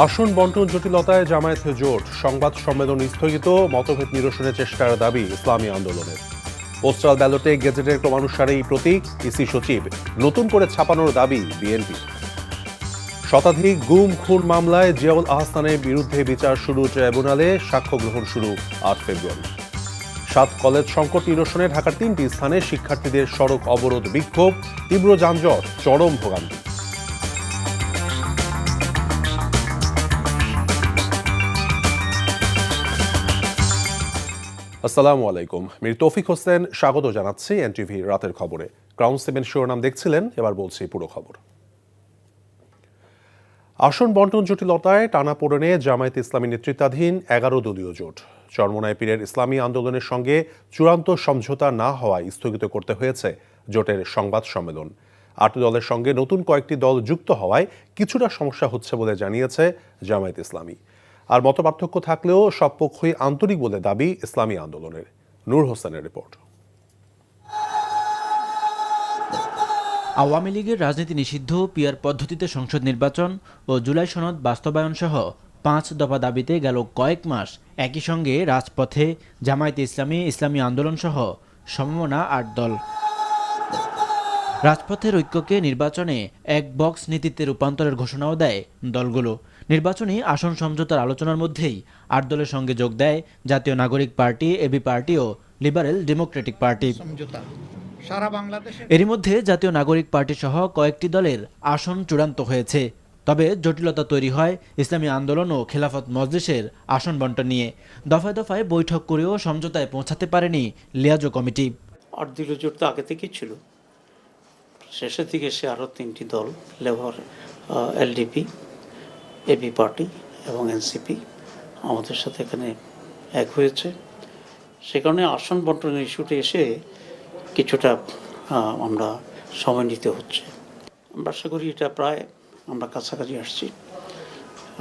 আসন বন্টন জটিলতায় জামায়াতে জোট, সংবাদ সম্মেলন স্থগিত, মতভেদ নিরসনের চেষ্টার দাবি ইসলামী আন্দোলনের। পোস্টাল ব্যালটে গেজেটের ক্রমানুসারেই প্রতীক, ইসি সচিব নতুন করে ছাপানোর দাবি বিএনপি। শতাধিক গুম খুন মামলায় জিয়াউল আহসানের বিরুদ্ধে বিচার শুরু ট্রাইব্যুনালে, সাক্ষ্য গ্রহণ শুরু ৮ ফেব্রুয়ারি। ৭ কলেজ সংকট নিরসনে ঢাকার ৩টি স্থানে শিক্ষার্থীদের সড়ক অবরোধ, বিক্ষোভ, তীব্র যানজট, চরম ভোগান্তি। আসসালামু আলাইকুম, মীর তৌফিক হোসেন স্বাগত জানাচ্ছি এনটিভি রাতের খবরে। ক্রাউন 7 শিরোনাম দেখছিলেন, এবার বলছি পুরো খবর। আসন বন্টন জটিলতায় টানাপোড়েনে জামায়াতে ইসলামী নেতৃত্বাধীন ১১ দলীয় জোট। চরমোনাই পীরের ইসলামী আন্দোলনের সঙ্গে চূড়ান্ত সমঝোতা না হওয়ায় স্থগিত করতে হয়েছে জোটের সংবাদ সম্মেলন। ৮ দলের সঙ্গে নতুন কয়েকটি দল যুক্ত হওয়ায় কিছুটা সমস্যা হচ্ছে বলে জানিয়েছে জামায়াতে ইসলামী। আর মতপার্থক্য থাকলেও সব পক্ষই আন্তরিক বলে দাবি ইসলামী আন্দোলনের। নূর হোসেনের রিপোর্ট। আওয়ামী লীগের রাজনীতি নিষিদ্ধ, পিয়ার পদ্ধতিতে সংসদ নির্বাচন ও জুলাই সনদ বাস্তবায়ন সহ ৫ দফা দাবিতে গেল কয়েক মাস একই সঙ্গে রাজপথে জামায়াতে ইসলামী, ইসলামী আন্দোলন সহ সমমনা ৮ দল। রাজপথের ঐক্যকে নির্বাচনে এক বক্স নীতিতে রূপান্তরের ঘোষণাও দেয় দলগুলো। নির্বাচনী আসন সমঝোতার আলোচনার মধ্যেই ৮ দলের সঙ্গে যোগ দেয় জাতীয় নাগরিক পার্টি, এবি পার্টি ও লিবারেল ডেমোক্রেটিক পার্টি। এরই মধ্যে জাতীয় নাগরিক পার্টি সহ কয়েকটি দলের আসন চূড়ান্ত হয়েছে। তবে জটিলতা তৈরি হয় ইসলামী আন্দোলন ও খেলাফত মজলিসের আসন বন্টন নিয়ে। দফায় দফায় বৈঠক করেও সমঝোতায় পৌঁছাতে পারেনি লিয়াজো কমিটি। ৮ দলীয় জোট তো আগে থেকেই ছিল, শেষের দিকে সে আরও ৩টি দল, লেবার, এলডিপি, এবি পার্টি এবং এনসিপি আমাদের সাথে এখানে এক হয়েছে। সে কারণে আসন বন্টনের ইস্যুতে এসে কিছুটা আমরা সময় নিতে হচ্ছে। আমরা আশা করি এটা প্রায় আমরা কাছাকাছি আসছি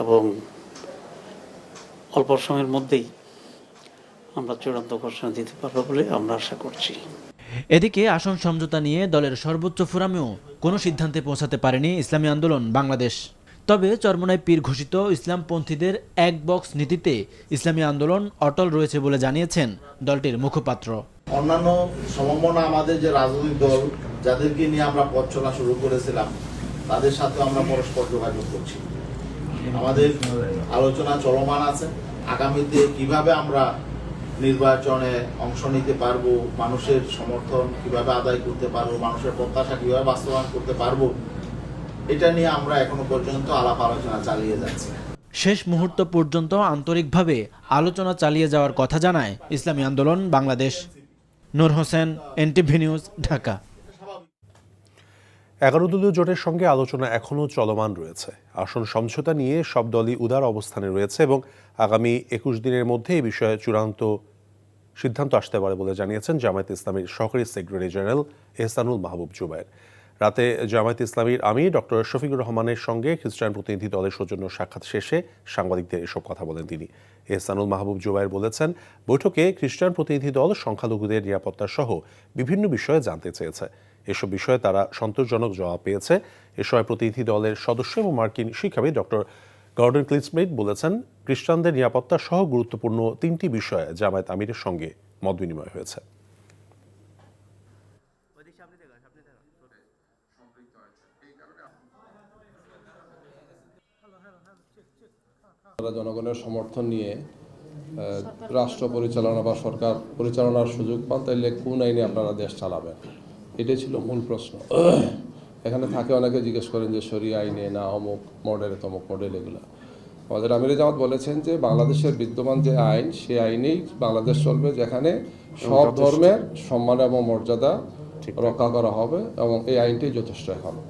এবং অল্প সময়ের মধ্যেই আমরা চূড়ান্ত ঘোষণা দিতে পারবো বলে আমরা আশা করছি। এদিকে আসন সমঝোতা নিয়ে দলের সর্বোচ্চ ফোরামেও কোনো সিদ্ধান্তে পৌঁছাতে পারেনি ইসলামী আন্দোলন বাংলাদেশ। তবে চরমোনাই পীর ঘোষিত ইসলামপন্থীদের এক বক্স নীতিতে ইসলামী আন্দোলন অটল রয়েছে বলে জানিয়েছেন দলটির মুখপাত্র। অন্যান্য সমমনা আমাদের যে রাজনৈতিক দল যাদেরকে নিয়ে আমরা পথ চলা শুরু করেছিলাম, তাদের সাথে আমরা পরস্পর যোগাযোগ করছি। আমাদের আলোচনা চলমান আছে আগামীতে কিভাবে আমরা নির্বাচনে অংশ নিতে পারবো, মানুষের সমর্থন কিভাবে আদায় করতে পারবো, মানুষের প্রত্যাশা কিভাবে বাস্তবায়ন করতে পারবো, এটা নিয়ে আমরা এখনো পর্যন্ত আলাপ আলোচনা চালিয়ে যাচ্ছি। শেষ মুহূর্ত পর্যন্ত আন্তরিকভাবে আলোচনা চালিয়ে যাওয়ার কথা জানায় ইসলামী আন্দোলন বাংলাদেশ। নূর হোসেন, এনটিভি নিউজ, ঢাকা। ১১ দলীয় জোটের সঙ্গে আলোচনা এখনও চলমান রয়েছে। আসন সমঝোতা নিয়ে সব দলই উদার অবস্থানে রয়েছে এবং আগামী ২১ দিনের মধ্যে এই বিষয়ে চূড়ান্ত সিদ্ধান্ত আসতে পারে বলে জানিয়েছেন জামায়াতে ইসলামীর সহকারী সেক্রেটারি জেনারেল এহসানুল মাহবুব জুবায়ের। রাতে জামায়াতে ইসলামীর আমির ডক্টর শফিকুর রহমানের সঙ্গে খ্রিস্টান প্রতিনিধি দলের সৌজন্য সাক্ষাৎ শেষে সাংবাদিকদের এসব কথা বলেন তিনি। এহসানুল মাহবুব জুবায়ের বলেছেন, বৈঠকে খ্রিস্টান প্রতিনিধি দল সংখ্যালঘুদের নিরাপত্তা সহ বিভিন্ন বিষয়ে জানতে চেয়েছে। এসব বিষয়ে তারা সন্তোষজনক জবাব পেয়েছে। এ সময় প্রতিনিধি দলের সদস্য এবং মার্কিন শিক্ষাবিদ ডক্টর গর্ডন ক্লিসমেট বলেছেন, খ্রিস্টানদের নিরাপত্তা সহ গুরুত্বপূর্ণ 3টি বিষয়ে জামায়াত আমিরের সঙ্গে মত বিনিময় হয়েছে। জনগণের সমর্থন নিয়ে রাষ্ট্র পরিচালনা বা সরকার পরিচালনার সুযোগ পান, তাইলে কোন আইনে আপনারা দেশ চালাবেন, এটাই ছিল মূল প্রশ্ন। এখানে থাকে অনেকে জিজ্ঞেস করেন যে শরিয়া আইনে না অমুক মডেলে তমুক মডেল, এগুলো আমাদের আমিরে জামাত বলেছেন যে বাংলাদেশের বিদ্যমান যে আইন, সেই আইনেই বাংলাদেশ চলবে, যেখানে সব ধর্মের সম্মান এবং মর্যাদা রক্ষা করা হবে এবং এই আইনটাই যথেষ্ট হবে।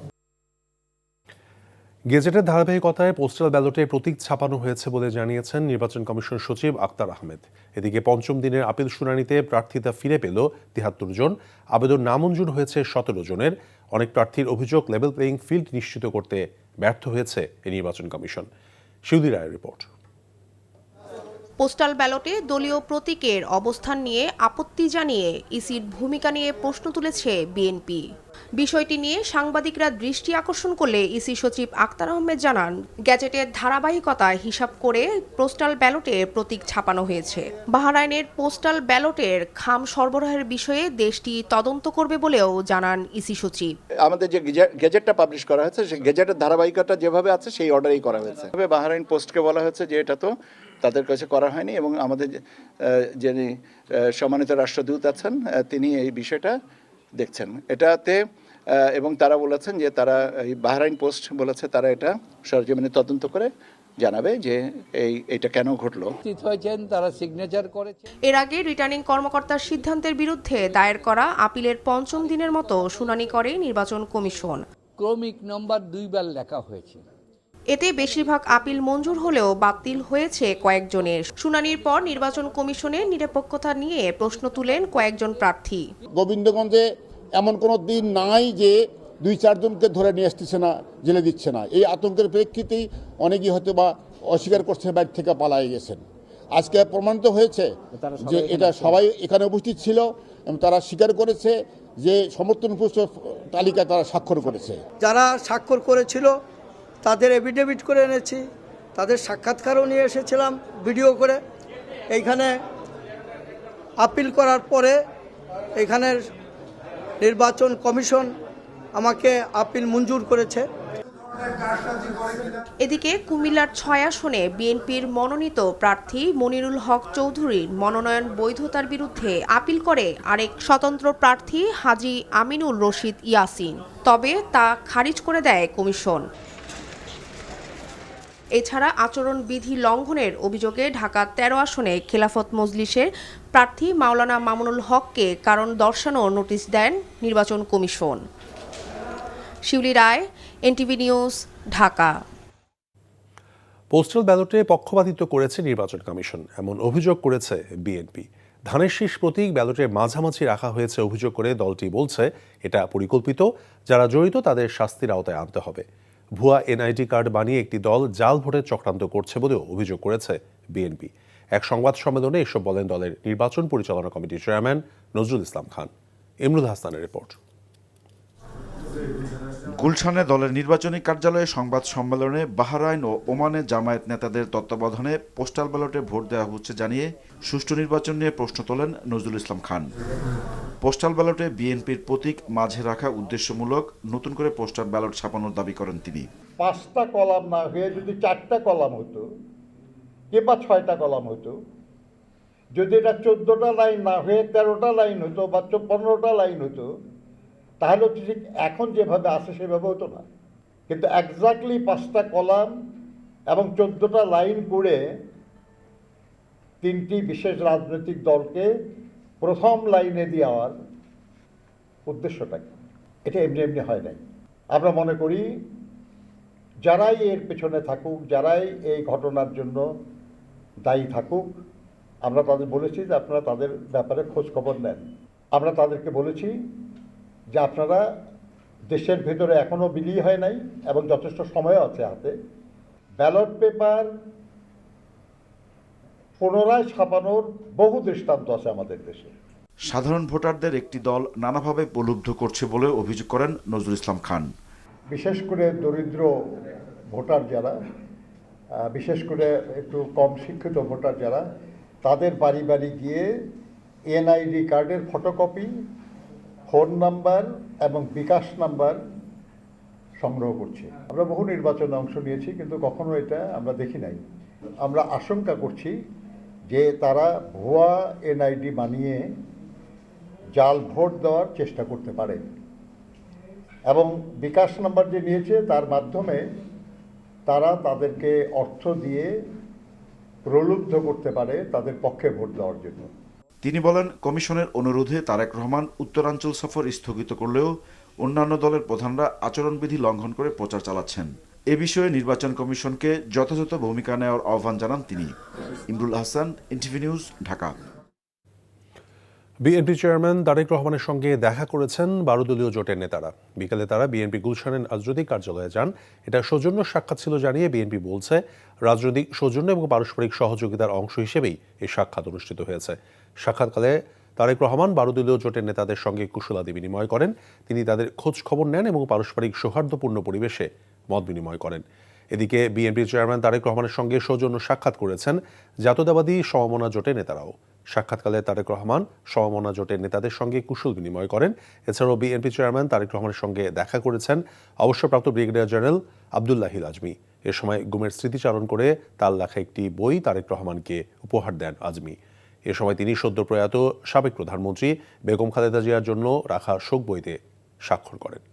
গেজেটের ধারাবাহিকতায় পোস্টাল ব্যালটে প্রতীক ছাপানো হয়েছে বলে জানিয়েছেন নির্বাচন কমিশন সচিব আক্তার আহমেদ। এদিকে পঞ্চম দিনের আপিল শুনানিতে প্রার্থিতা ফিরে পেল ৭৩ জন। আবেদন নামঞ্জুর হয়েছে ১৭ জনের। অনেক প্রার্থীর অভিযোগ, লেভেল প্লেয়িং ফিল্ড নিশ্চিত করতে ব্যর্থ হয়েছে এই নির্বাচন কমিশন। শিউলি রায়ের রিপোর্ট। পোস্টাল ব্যালটে দলীয় প্রতীকের অবস্থান নিয়ে আপত্তি জানিয়ে ইসির ভূমিকা নিয়ে প্রশ্ন তুলেছে বিএনপি। বিষয়টি নিয়ে সাংবাদিকরা দৃষ্টি আকর্ষণ করলে ইসি সচিব আক্তার আহমেদ জানান, গ্যাজেটের ধারাবাহিকতায় হিসাব করে পোস্টাল ব্যালটে প্রতীক ছাপানো হয়েছে। বাহরাইনের পোস্টাল ব্যালটের খাম সরবরাহের বিষয়ে দেশটি তদন্ত করবে বলেও জানান ইসি সচিব। আমাদের যে গেজেটটা পাবলিশ করা হয়েছে সেই গেজেটের ধারাবাহিকতা যেভাবে আছে সেই অর্ডারেই করা হয়েছে। বাহরাইন পোস্টকে বলা হয়েছে যে এটা তো তাদের কাছে করা হয়নি এবং আমাদের যিনি সম্মানিত রাষ্ট্রদূত আছেন তিনি এই বিষয়টা দেখছেন এটাতে, এবং তারা বলেছেন যে তারা এই বাহরাইন পোস্ট বলেছে তারা এটা সরজমিনে তদন্ত করে জানাবে যে এইটা কেন ঘটলো। তারা সিগনেচার করেছে। এর আগে রিটার্নিং কর্মকর্তার সিদ্ধান্তের বিরুদ্ধে দায়ের করা আপিলের ৫ম দিনের মতো শুনানি করে নির্বাচন কমিশন। ক্রমিক নম্বর 2 বার লেখা হয়েছে। এতে বেশিরভাগ আপিল মঞ্জুর হলেও বাতিল হয়েছে কয়েকজনের। শুনানির পর নির্বাচন কমিশনের নিরপেক্ষতা নিয়ে প্রশ্ন তুলেন কয়েকজন প্রার্থী। গোবিন্দগঞ্জে এমন কোনো দিন নাই যে 2-4 জনকে ধরে নিয়ে আসতেছে না, জেলে দিচ্ছে না। এই আতঙ্কের প্রেক্ষিতেই অনেকেই হয়তো বা অস্বীকার করছে, বাড়ি থেকে পালিয়ে গেছেন। আজকে প্রমাণিত হয়েছে যে এটা সবাই এখানে উপস্থিত ছিল এবং তারা স্বীকার করেছে যে সমর্থন তালিকা তারা স্বাক্ষর করেছে। যারা স্বাক্ষর করেছিল তাদের এফিডেভিট করে এনেছি, তাদের সাক্ষাৎকারও নিয়ে এসেছিলাম ভিডিও করে। এইখানে আপিল করার পরে এখানের নির্বাচন কমিশন আমাকে আপিল মঞ্জুর করেছে। এদিকে কুমিল্লার 6 আসনে বিএনপির মনোনীত প্রার্থী মনিরুল হক চৌধুরীর মনোনয়ন বৈধতার বিরুদ্ধে আপিল করে আরেক স্বতন্ত্র প্রার্থী হাজী আমিনুল রশিদ ইয়াসিন, তবে তা খারিজ করে দেয় কমিশন। এছাড়া আচরণবিধি লঙ্ঘনের অভিযোগে ঢাকা 13 আসনে খেলাফত মজলিসের প্রার্থী মাওলানা মামুনুল হককে কারণ দর্শানোর নোটিশ দেন নির্বাচন কমিশন। শিউলি রায়, এনটিভি নিউজ, ঢাকা। পোস্টাল ব্যালটে পক্ষপাতিত্ব করেছে নির্বাচন কমিশন, এমন অভিযোগ করেছে বিএনপি। ধানের শীষ প্রতীক ব্যালটের মাঝামাঝি রাখা হয়েছে অভিযোগ করে দলটি বলছে এটা পরিকল্পিত, যারা জড়িত তাদের শাস্তির আওতায় আনতে হবে। ভুয়া এনআইডি কার্ড বানিয়ে একটি দল জাল ভোটের চক্রান্ত করছে বলেও অভিযোগ করেছে বিএনপি। এক সংবাদ সম্মেলনে এসব বলেন দলের নির্বাচন পরিচালনা কমিটির চেয়ারম্যান নজরুল ইসলাম খান। ইমরুল হাসানের রিপোর্ট। গুলশানে দলের নির্বাচনী কার্যালয়ে সংবাদ সম্মেলনে বাহরাইন ও ওমানে জামায়াত নেতাদের তত্ত্বাবধানে পোস্টাল ব্যালটে ভোট দেওয়া হচ্ছে জানিয়ে সুষ্ঠু নির্বাচন নিয়ে প্রশ্ন তোলেন নজরুল ইসলাম খান। পোস্টাল ব্যালটে বিএনপির প্রতীক মাঝে রাখা উদ্দেশ্যমূলক, নতুন করে পোস্টাল ব্যালট ছাপানোর দাবি করেন তিনি। 5টা কলাম না হয়ে যদি 4টা কলাম হতো কিংবা 6টা কলাম হতো, যদি এটা 14টা লাইন না হয়ে 13টা লাইন হতো বা 15টা লাইন হতো, তাহলে ঠিক এখন যেভাবে আছে সেভাবে হতো না। কিন্তু এক্স্যাক্টলি 5টা কলাম এবং 14টা লাইন করে 3টি বিশেষ রাজনৈতিক দলকে প্রথম লাইনে দেওয়ার উদ্দেশ্যটা কি? এটা এমনি এমনি হয় নাই। আমরা মনে করি যারাই এর পেছনে থাকুক, যারাই এই ঘটনার জন্য দায়ী থাকুক, আমরা তাদের বলেছি যে আপনারা তাদের ব্যাপারে খোঁজ খবর নেন। আমরা তাদেরকে বলেছি যে আপনারা দেশের ভেতরে এখনও বিলি হয় নাই এবং যথেষ্ট সময় আছে হাতে, ব্যালট পেপার পুনরায় ছাপানোর বহু দৃষ্টান্ত আছে আমাদের দেশে। সাধারণ ভোটারদের একটি দল নানাভাবে প্রলুব্ধ করছে বলে অভিযোগ করেন নজরুল ইসলাম খান। বিশেষ করে দরিদ্র ভোটার যারা, বিশেষ করে একটু কম শিক্ষিত ভোটার যারা, তাদের বাড়ি বাড়ি গিয়ে এনআইডি কার্ডের ফটোকপি, ফোন নাম্বার এবং বিকাশ নাম্বার সংগ্রহ করছে। আমরা বহু নির্বাচনে অংশ নিয়েছি, কিন্তু কখনো এটা আমরা দেখি নাই। আমরা আশঙ্কা করছি যে তারা ভুয়া এনআইডি বানিয়ে জাল ভোট দেওয়ার চেষ্টা করতে পারে এবং বিকাশ নাম্বার যে নিয়েছে তার মাধ্যমে তারা তাদেরকে অর্থ দিয়ে প্রলুব্ধ করতে পারে তাদের পক্ষে ভোট দেওয়ার জন্য। তিনি বলেন, কমিশনের অনুরোধে তারেক রহমান উত্তরাঞ্চল সফর স্থগিত করলেও অন্যান্য দলের প্রধানরা আচরণবিধি লঙ্ঘন করে প্রচার চালাচ্ছেন। এ বিষয়ে নির্বাচন কমিশনকে যথাযথ ভূমিকা নেওয়ার আহ্বান জানান তিনি। Imrul Hasan, NTV news, Dhaka. BNP chairman Tarique রহমানের সঙ্গে দেখা করেছেন 12 দলীয় জোটের নেতারা। বিকেলে তারা বিএনপি গুলশানের রাজনৈতিক কার্যালয়ে যান। এটা সৌজন্য সাক্ষাৎ ছিল জানিয়ে বিএনপি বলছে, রাজনৈতিক সৌজন্য এবং পারস্পরিক সহযোগিতার অংশ হিসেবেই এই সাক্ষাৎ অনুষ্ঠিত হয়েছে। সাক্ষাৎকালে তারেক রহমান 12 দলীয় জোটের নেতাদের সঙ্গে কুশলাদি বিনিময় করেন। তিনি তাদের খোঁজ খবর নেন এবং পারস্পরিক সৌহার্দ্যপূর্ণ পরিবেশে মত বিনিময় করেন। এদিকে বিএনপি চেয়ারম্যান তারেক রহমানের সঙ্গে সৌজন্য সাক্ষাৎ করেছেন জাতীয়তাবাদী সমমনা জোটের নেতারাও। সাক্ষাৎকালে তারেক রহমান সমমনা জোটের নেতাদের সঙ্গে কুশল বিনিময় করেন। এছাড়াও বিএনপি চেয়ারম্যান তারেক রহমানের সঙ্গে দেখা করেছেন অবসরপ্রাপ্ত ব্রিগেডিয়ার জেনারেল আবদুল্লাহিল আজমি। এ সময় গুমের স্মৃতিচারণ করে তার লেখা একটি বই তারেক রহমানকে উপহার দেন আজমি। এ সময় তিনি সদ্য প্রয়াত সাবেক প্রধানমন্ত্রী বেগম খালেদা জিয়ার জন্য রাখা শোক বইতে স্বাক্ষর করেন।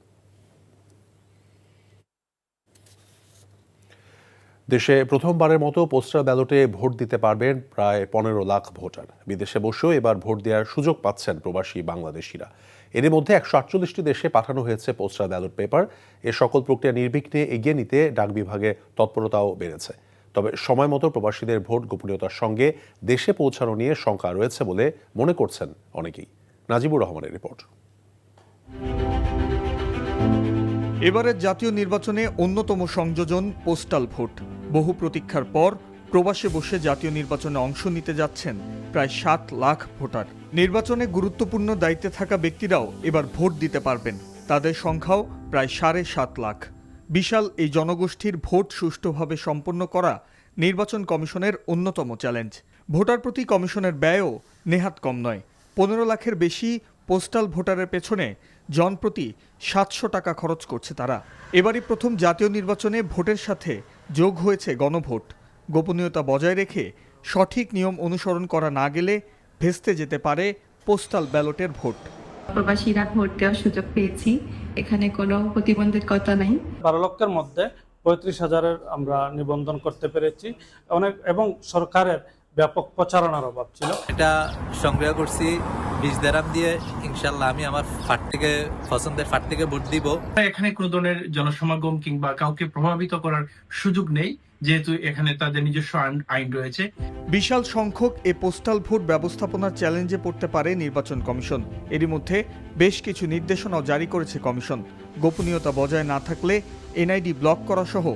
দেশে প্রথমবারের মতো পোস্টাল ব্যালটে ভোট দিতে পারবেন প্রায় 15 লাখ ভোটার। বিদেশে বসেও এবার ভোট দেওয়ার সুযোগ পাচ্ছেন প্রবাসী বাংলাদেশিরা। এর মধ্যে 148টি দেশে পাঠানো হয়েছে পোস্টাল ব্যালট পেপার। এ সকল প্রক্রিয়া নির্বিঘ্নে এগিয়ে নিতে ডাক বিভাগের তৎপরতাও বেড়েছে। তবে সময় মতো প্রবাসীদের ভোট গোপনীয়তার সঙ্গে দেশে পৌঁছানো নিয়ে শঙ্কা রয়েছে বলে মনে করছেন অনেকেই। নাজিবুর রহমানের রিপোর্ট। এবারের জাতীয় নির্বাচনে অন্যতম সংযোজন পোস্টাল ভোট। বহু প্রতীক্ষার পর প্রবাসে বসে জাতীয় নির্বাচনে অংশ নিতে যাচ্ছেন প্রায় 7 লাখ ভোটার। নির্বাচনে গুরুত্বপূর্ণ দায়িত্বে থাকা ব্যক্তিরাও এবার ভোট দিতে পারবেন। তাদের সংখ্যাও প্রায় 7.5 লাখ। বিশাল এই জনগোষ্ঠীর ভোট সুষ্ঠুভাবে সম্পন্ন করা নির্বাচন কমিশনের অন্যতম চ্যালেঞ্জ। ভোটার প্রতি কমিশনের ব্যয়ও নেহাত কম নয়। 15 লাখের বেশি পোস্টাল ভোটারের পেছনে জনপ্রতি 700 টাকা খরচ করছে তারা। এবারই প্রথম জাতীয় নির্বাচনে ভোটের সাথে যোগ হয়েছে গণভোট। গোপনীয়তা বজায় রেখে সঠিক নিয়ম অনুসরণ করা না গেলে ভেস্তে যেতে পারে পোস্টাল ব্যালটের ভোট। প্রবাসীরা ভোট দেওয়ার সুযোগ পেয়েছি, এখানে কোনো প্রতিবন্ধকতা নাই। 12 লক্ষের মধ্যে 35,000-এর আমরা নিবন্ধন করতে পেরেছি এবং সরকারের ব্যাপক প্রচারণার অভাব ছিল। এটা সংগ্রহ করছি 20 দিরহাম দিয়ে। ইনশাআল্লাহ আমি আমার পছন্দের ফাট থেকে ভোট দিব। এখানে কোনো ধরনের জনসমাগম কিংবা কাউকে প্রভাবিত করার সুযোগ নেই, যেহেতু এখানে তাদের নিজস্ব আইন রয়েছে। বিশাল সংখ্যক এ পোস্টাল ভোট ব্যবস্থাপনার চ্যালেঞ্জে পড়তে পারে নির্বাচন কমিশন। এরই মধ্যে বেশ কিছু নির্দেশনাও জারি করেছে কমিশন। গোপনীয়তা বজায় না থাকলে এনআইডি ব্লক করা সহ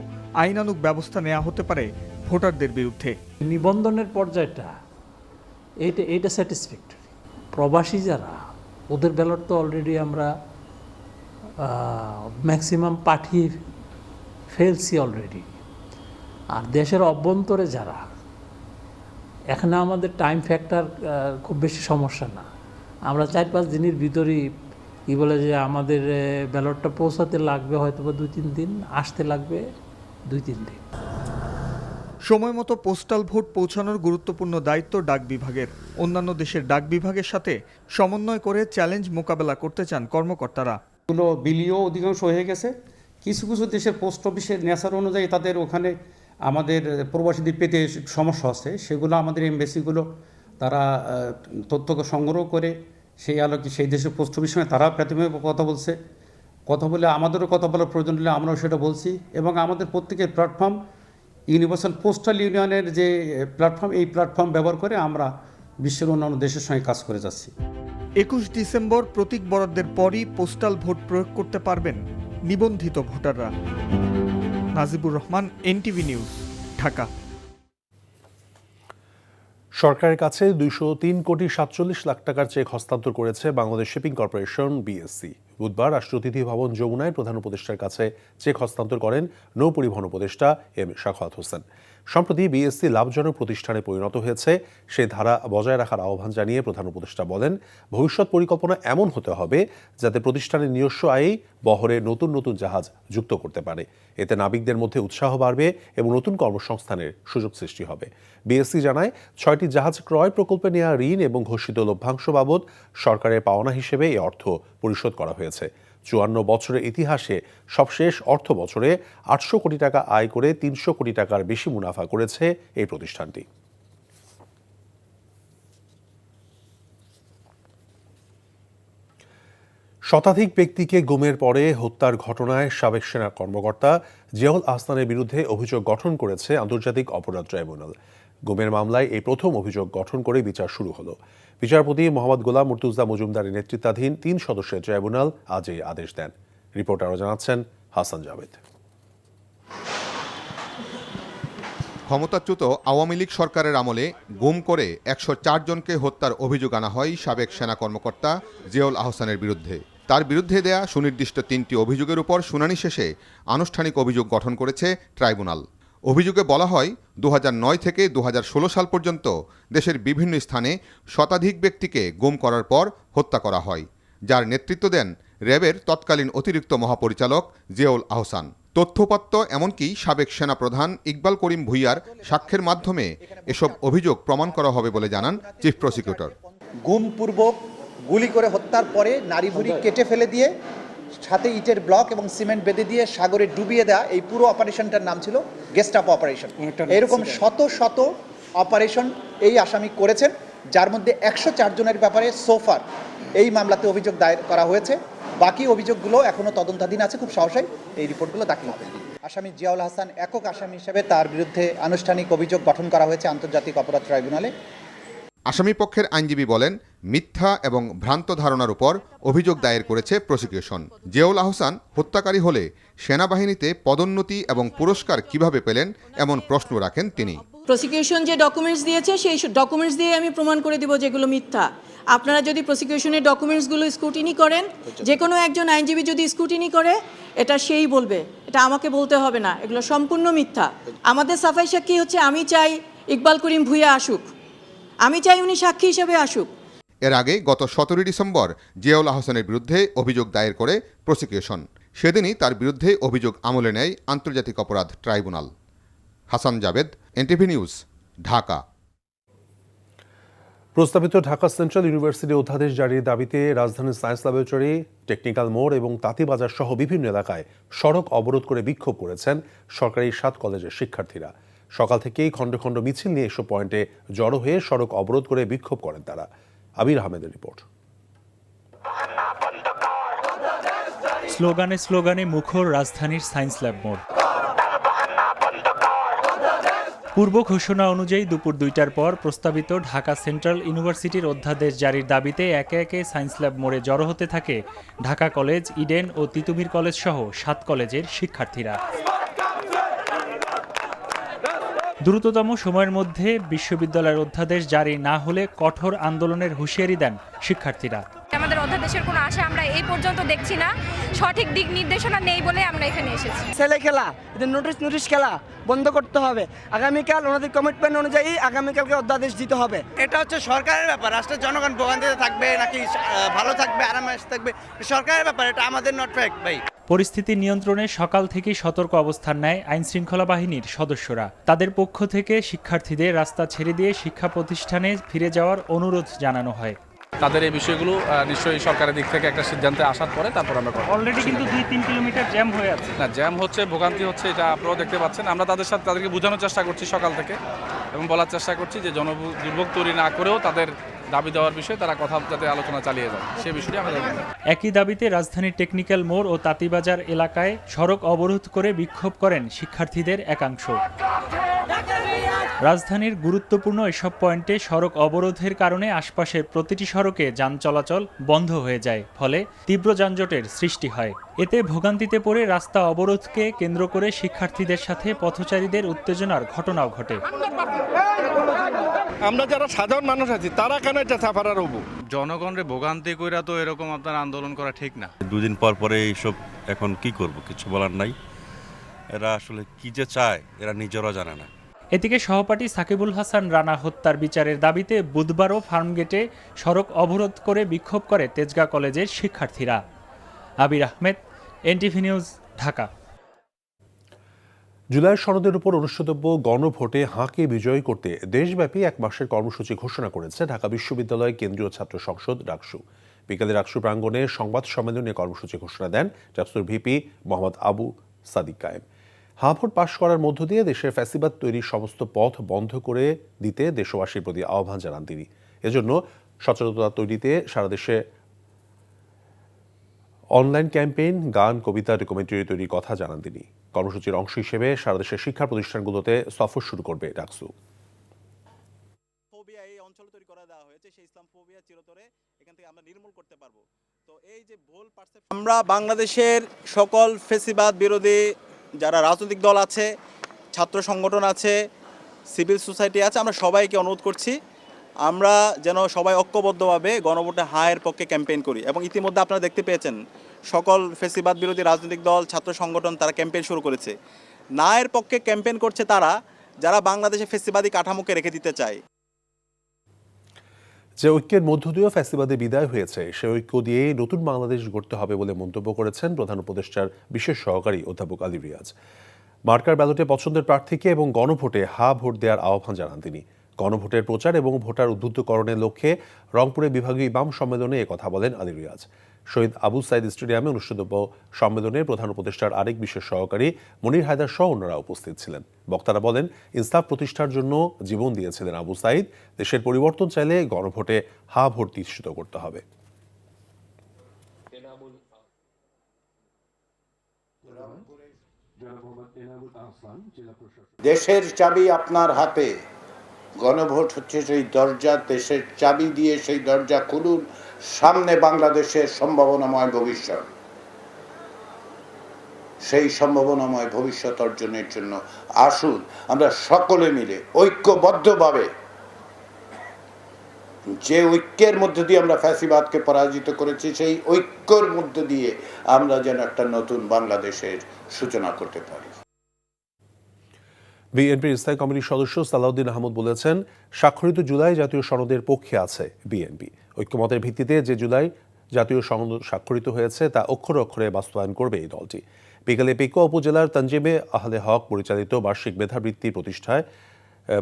আইনানুগ ব্যবস্থা নেওয়া হতে পারে ভোটারদের বিরুদ্ধে। নিবন্ধনের পর্যায়টা এটা স্যাটিসফ্যাক্টরি। প্রবাসী যারা, ওদের ব্যালট তো অলরেডি আমরা ম্যাক্সিমাম পাঠিয়ে ফেলছি অলরেডি। আর দেশের অভ্যন্তরে যারা, এখানে আমাদের টাইম ফ্যাক্টর খুব বেশি সমস্যা না। আমরা 4-5 দিনের ভিতরেই কি বলে যে আমাদের ব্যালটটা পৌঁছাতে লাগবে হয়তো বা 2-3 দিন, আসতে লাগবে 2-3 দিন। সময় মতো পোস্টাল ভোট পৌঁছানোর গুরুত্বপূর্ণ দায়িত্ব ডাক বিভাগের। অন্যান্য দেশের ডাক বিভাগের সাথে সমন্বয় করে চ্যালেঞ্জ মোকাবেলা করতে চান কর্মকর্তারা। এগুলো বিলিও অধিকাংশ হয়ে গেছে। কিছু কিছু দেশের পোস্ট অফিসের নেচার অনুযায়ী তাদের ওখানে আমাদের প্রবাসীদের পেতে সমস্যা আছে। সেগুলো আমাদের এমবেসিগুলো তারা তথ্যকে সংগ্রহ করে সেই আলোকে সেই দেশের পোস্ট অফিসের সঙ্গে তারা প্রাথমিকভাবে কথা বলে আমাদেরও কথা বলার প্রয়োজন হলে আমরাও সেটা বলছি। এবং আমাদের প্রত্যেকের প্ল্যাটফর্ম ইউনিভার্সাল পোস্টাল ইউনিয়নের যে প্ল্যাটফর্ম, এই প্ল্যাটফর্ম ব্যবহার করে আমরা বিশ্বের অন্যান্য দেশের সঙ্গে কাজ করে যাচ্ছি। 21 ডিসেম্বর প্রতীক বরাদ্দের পরই পোস্টাল ভোট প্রয়োগ করতে পারবেন নিবন্ধিত ভোটাররা। Najibur Rahman, NTV news, Dhaka. সরকারের কাছে 203,47 লাখ টাকার চেক হস্তান্তর করেছে বাংলাদেশ শিপিং কর্পোরেশন বিএসসি। বুধবার রাষ্ট্র অতিথি ভবন যমুনায় প্রধান উপদেষ্টার কাছে চেক হস্তান্তর করেন নৌ পরিবহন উপদেষ্টা এম শাখাওয়াত হোসেন। সম্প্রতি বিএসসি লাভজনক প্রতিষ্ঠানে পরিণত হয়েছে, সেই ধারা বজায় রাখার আহ্বান জানিয়ে প্রধান উপদেষ্টা বলেন, ভবিষ্যৎ পরিকল্পনা এমন হতে হবে যাতে প্রতিষ্ঠানের নিজস্ব আয়েই বহরে নতুন নতুন জাহাজ যুক্ত করতে পারে। এতে নাবিকদের মধ্যে উৎসাহ বাড়বে এবং নতুন কর্মসংস্থানের সুযোগ সৃষ্টি হবে। বিএসসি জানায় 6টি জাহাজ ক্রয় প্রকল্পে নেওয়া ঋণ এবং ঘোষিত লভ্যাংশ বাবদ সরকারের পাওনা হিসেবে এই অর্থ পরিশোধ করা হয়েছে। 54 বছরের ইতিহাসে সবশেষ অর্থ বছরে 800 কোটি টাকা আয় করে 300 কোটি টাকার বেশি মুনাফা করেছে এই প্রতিষ্ঠানটি। শতাধিক ব্যক্তিকে গুমের পরে হত্যার ঘটনায় সাবেক সেনা কর্মকর্তা জিয়াউল আহসানের বিরুদ্ধে অভিযোগ গঠন করেছে আন্তর্জাতিক অপরাধ ট্রাইব্যুনাল। গুমের মামলায় এই প্রথম অভিযোগ গঠন করে বিচার শুরু হলো। বিচারপতি মোহাম্মদ গোলাম মুর্তুজা মজুমদারের নেতৃত্বাধীন 3 সদস্যের ট্রাইব্যুনাল আজ এই আদেশ দেন। রিপোর্ট আরও জানাচ্ছেন হাসান জাভেদ। ক্ষমতাচ্যুত আওয়ামী লীগ সরকারের আমলে গুম করে 104 জনকে হত্যার অভিযোগ আনা হয় সাবেক সেনা কর্মকর্তা জিয়াউল আহসানের বিরুদ্ধে। তার বিরুদ্ধে দেয়া সুনির্দিষ্ট 3টি অভিযোগের উপর শুনানি শেষে আনুষ্ঠানিক অভিযোগ গঠন করেছে ট্রাইব্যুনাল। অভিযোগে বলা হয় 2009 থেকে 2016 সাল পর্যন্ত দেশের বিভিন্ন স্থানে শতাধিক ব্যক্তিকে গুম করার পর হত্যা করা হয়, যার নেতৃত্ব দেন র্যাবের তৎকালীন অতিরিক্ত মহাপরিচালক জিয়াউল আহসান। তথ্যপাত্র এমনকি সাবেক সেনাপ্রধান ইকবাল করিম ভুইয়ার সাক্ষ্যের মাধ্যমে এসব অভিযোগ প্রমাণ করা হবে বলে জানান চিফ প্রসিকিউটর। গুমপূর্বক গুলি করে হত্যার পরে নাড়ি ভুড়ি কেটে ফেলে দিয়ে সাথে ইটের ব্লক এবং সিমেন্ট বেঁধে দিয়ে সাগরে ডুবিয়ে দেওয়া, এই পুরো অপারেশনটার নাম ছিল গেস্টাপো অপারেশন। এরকম শত শত অপারেশন এই আসামি করেছেন, যার মধ্যে 104 জনের ব্যাপারে সোফার এই মামলাতে অভিযোগ দায়ের করা হয়েছে। বাকি অভিযোগগুলো এখনো তদন্তাধীন আছে, খুব সহসাই এই রিপোর্টগুলো দাখিল হবে। আসামি জিয়াউল হাসান একক আসামি হিসেবে তার বিরুদ্ধে আনুষ্ঠানিক অভিযোগ গঠন করা হয়েছে আন্তর্জাতিক অপরাধ ট্রাইব্যুনালে। আসামি পক্ষের আইনজীবী বলেন, মিথ্যা এবং ভ্রান্ত ধারণার উপর অভিযোগ দায়ের করেছে প্রসিকিউশন। জিয়াউল আহসান হত্যাকারী হলে সেনাবাহিনীতে পদোন্নতি এবং পুরস্কার কিভাবে পেলেন এমন প্রশ্ন রাখেন তিনি। প্রসিকিউশন যে ডকুমেন্টস দিয়েছে সেই ডকুমেন্টস দিয়ে আমি প্রমাণ করে দিব যেগুলো মিথ্যা। আপনারা যদি প্রসিকিউশনের ডকুমেন্টসগুলো স্ক্রুটিনি করেন, যে কোনো একজন আইনজীবী যদি স্ক্রুটিনি করে, এটা সেই বলবে, এটা আমাকে বলতে হবে না, এগুলো সম্পূর্ণ মিথ্যা। আমাদের সাফাই সাক্ষী হচ্ছে, আমি চাই ইকবাল করিম ভুইয়া আসুক, আমি চাই উনি সাক্ষী হিসেবে আসুক। এর আগে গত 17 ডিসেম্বর জিয়াউল আহসানের বিরুদ্ধে অভিযোগ দায়ের করে প্রসিকিউশন। সেদিনই তার বিরুদ্ধে অভিযোগ আমলে নেয় আন্তর্জাতিক অপরাধ tribunal. Hasan Javed, NTV news, Dhaka. প্রস্তাবিত ঢাকা সেন্ট্রাল ইউনিভার্সিটি অধ্যাদেশ জারির দাবিতে রাজধানীর সায়েন্স ল্যাবরেটরি, টেকনিক্যাল মোড় এবং তাঁতিবাজার সহ বিভিন্ন এলাকায় সড়ক অবরোধ করে বিক্ষোভ করেছেন সরকারি 7 কলেজের শিক্ষার্থীরা। সকাল থেকেই খণ্ড খণ্ড মিছিল নিয়ে এসব পয়েন্টে জড়ো হয়ে সড়ক অবরোধ করে বিক্ষোভ করেন তারা। আবির আহমেদের রিপোর্ট। স্লোগানে স্লোগানে মুখর রাজধানীর সায়েন্স ল্যাব মোড়। পূর্ব ঘোষণা অনুযায়ী দুপুর 2টার পর প্রস্তাবিত ঢাকা সেন্ট্রাল ইউনিভার্সিটির অধ্যাদেশ জারির দাবিতে একে একে সায়েন্স ল্যাব মোড়ে জড়ো হতে থাকে ঢাকা কলেজ, ইডেন ও তিতুমির কলেজ সহ 7 কলেজের শিক্ষার্থীরা। দ্রুততম সময়ের মধ্যে বিশ্ববিদ্যালয়ের অধ্যাদেশ জারি না হলে কঠোর আন্দোলনের হুঁশিয়ারি দেন শিক্ষার্থীরা। আমাদের অধ্যাদেশের কোনো আশা আমরা এই পর্যন্ত দেখছি না, সঠিক দিক নির্দেশনা নেই বলে আমরা এখানে এসেছি। ছেলে খেলা, এদের নোটিশ খেলা বন্ধ করতে হবে। আগামীকাল ওনাদের কমিটমেন্ট অনুযায়ী আগামীকালকে অধ্যাদেশ দিতে হবে। এটা হচ্ছে সরকারের ব্যাপার, রাষ্ট্রের জনগণ ভোগান্তিতে থাকবে নাকি ভালো থাকবে, আরামে থাকবে, সরকারের ব্যাপার, এটা আমাদের নট ফ্যাক্ট ভাই। পরিস্থিতি নিয়ন্ত্রণে সকাল থেকেই সতর্ক অবস্থান নেয় আইনশৃঙ্খলা বাহিনীর সদস্যরা। তাদের পক্ষ থেকে শিক্ষার্থীদের রাস্তা ছেড়ে দিয়ে শিক্ষা প্রতিষ্ঠানে ফিরে যাওয়ার অনুরোধ জানানো হয়। তাদের এই বিষয়গুলো নিশ্চয়ই সরকারের দিক থেকে একটা সিদ্ধান্তে আসার পরে তারপর আমরা করব। অলরেডি কিন্তু 2-3 কিলোমিটার জ্যাম হয়ে আছে। না, জ্যাম হচ্ছে, ভোগান্তি হচ্ছে, এটা আপনারাও দেখতে পাচ্ছেন। আমরা তাদেরকে বোঝানোর চেষ্টা করছি সকাল থেকে এবং বলার চেষ্টা করছি যে দুর্ভোগ তৈরি না করেও তাদের দাবি দেওয়ার বিষয়ে তারা কথা যাতে আলোচনা চালিয়ে যায় সে বিষয়টি আমরা দেখব। একই দাবিতে রাজধানীর টেকনিক্যাল মোড় ও তাঁতিবাজার এলাকায় সড়ক অবরোধ করে বিক্ষোভ করেন শিক্ষার্থীদের একাংশ। রাজধানীর গুরুত্বপূর্ণ এসব পয়েন্টে সড়ক অবরোধের কারণে আশপাশের প্রতিটি সড়কে যান চলাচল বন্ধ হয়ে যায়, ফলে তীব্র যানজটের সৃষ্টি হয়। এতে ভোগান্তিতে পড়ে রাস্তা অবরোধকে কেন্দ্র করে শিক্ষার্থীদের সাথে পথচারীদের উত্তেজনার ঘটনাও ঘটে। আমরা যারা সাধারণ মানুষ আছি তারা কেন এটা সাফারার হবো? জনগণের ভোগান্তি কইরা তো এরকম আপনার আন্দোলন করা ঠিক না। 2 দিন পর পরে এইসব এখন কি করব, কিছু বলার নাই। এরা আসলে কি যে চায় এরা নিজেরা জানে না। এদিকে সহপাঠী সাকিবুল হাসান রানা হত্যার বিচারের দাবিতে বুধবারও ফার্মগেটে সড়ক অবরোধ করে বিক্ষোভ করে তেজগাঁ কলেজের শিক্ষার্থীরা। আবির আহমেদ, এনটিভি নিউজ, ঢাকা। জুলাই সনদের উপর অনুষ্ঠিতব্য গণভোটে হাঁকে বিজয়ী করতে দেশব্যাপী 1 মাসের কর্মসূচি ঘোষণা করেছে ঢাকা বিশ্ববিদ্যালয় কেন্দ্রীয় ছাত্র সংসদ ডাকসু। বিকেলে ডাকসু প্রাঙ্গণে সংবাদ সম্মেলনে কর্মসূচি ঘোষণা দেন ডাকসুর ভিপি মোহাম্মদ আবু সাদিক কায়েম। হাঁ ভোট পাশ করার মধ্য দিয়ে দেশের ফ্যাসিবাদ তৈরির সমস্ত পথ বন্ধ করে দিতে দেশবাসীর প্রতি আহ্বান জানান তিনি। এজন্য সচেতনতা তৈরিতে সারা দেশে অনলাইন ক্যাম্পেইন, গান, কবিতা, ডকুমেন্টারি তৈরির কথা জানান তিনি। কর্মসূচির অংশ হিসেবে সারা দেশের শিক্ষা প্রতিষ্ঠানগুলোতে সফর শুরু করবে ডাকসু। আমরা বাংলাদেশের সকল ফেসিবাদ বিরোধী যারা রাজনৈতিক দল আছে, ছাত্র সংগঠন আছে, সিভিল সোসাইটি আছে, আমরা সবাইকে অনুরোধ করছি আমরা যেন সবাই ঐক্যবদ্ধভাবে গণভোটে হায়ের পক্ষে ক্যাম্পেইন করি। এবং ইতিমধ্যে আপনারা দেখতে পেয়েছেন সকল ফেসিবাদ বিরোধী রাজনৈতিক দল, ছাত্র সংগঠন তারা ক্যাম্পেইন শুরু করেছে। নায়ের পক্ষে ক্যাম্পেইন করছে তারা যারা বাংলাদেশে ফেসিবাদী কাঠামোকে রেখে দিতে চায়। যে ঐক্যের মধ্য দিয়েও ফ্যাসিবাদের বিদায় হয়েছে, সে ঐক্য দিয়ে নতুন বাংলাদেশ গড়তে হবে বলে মন্তব্য করেছেন প্রধান উপদেষ্টার বিশেষ সহকারী অধ্যাপক আলী রিয়াজ। মার্কার ব্যালটে পছন্দের প্রার্থীকে এবং গণভোটে হা ভোট দেওয়ার আহ্বান জানান তিনি। গণভোটের প্রচার এবং ভোটার উদ্বুদ্ধকরণের লক্ষ্যে রংপুরে বিভাগীয় ইমাম সম্মেলনে একথা বলেন আলী রিয়াজ। শহীদ আবু সাইদ স্টেডিয়ামে অনুষ্ঠিতব্য সম্মেলনে প্রধান উপদেষ্টার আরেক বিশেষ সহকারী মনির হায়দার সহ অন্যরা উপস্থিত ছিলেন। বক্তারা বলেন, ইনসাফ প্রতিষ্ঠার জন্য জীবন দিয়েছিলেন আবু সাইদ। দেশের পরিবর্তন চাইলে গণভোটে হা ভোট নিশ্চিত করতে হবে। দেশের চাবি আপনার হাতে, গণভোট হচ্ছে সেই দরজা, দেশের চাবি দিয়ে সেই দরজা খুলুন, সামনে বাংলাদেশের সম্ভাবনাময় ভবিষ্যৎ। সেই সম্ভাবনাময় ভবিষ্যৎ অর্জনের জন্য আসুন আমরা সকলে মিলে ঐক্যবদ্ধভাবে, যে ঐক্যের মধ্য দিয়ে আমরা ফ্যাসিবাদকে পরাজিত করেছি, সেই ঐক্যের মধ্য দিয়ে আমরা যেন একটা নতুন বাংলাদেশের সূচনা করতে পারি। বিএনপির স্থায়ী কমিটির সদস্য সালাউদ্দিন আহমদ বলেছেন, স্বাক্ষরিত জুলাই জাতীয় সনদের পক্ষে আছে বিএনপি। ঐক্যমতের ভিত্তিতে যে জুলাই জাতীয় সনদ স্বাক্ষরিত হয়েছে তা অক্ষরে অক্ষরে বাস্তবায়ন করবে এই দলটি। বিকালে পেকুয়া উপজেলার তানজিমে আহলে হক পরিচালিত বার্ষিক মেধাবৃত্তি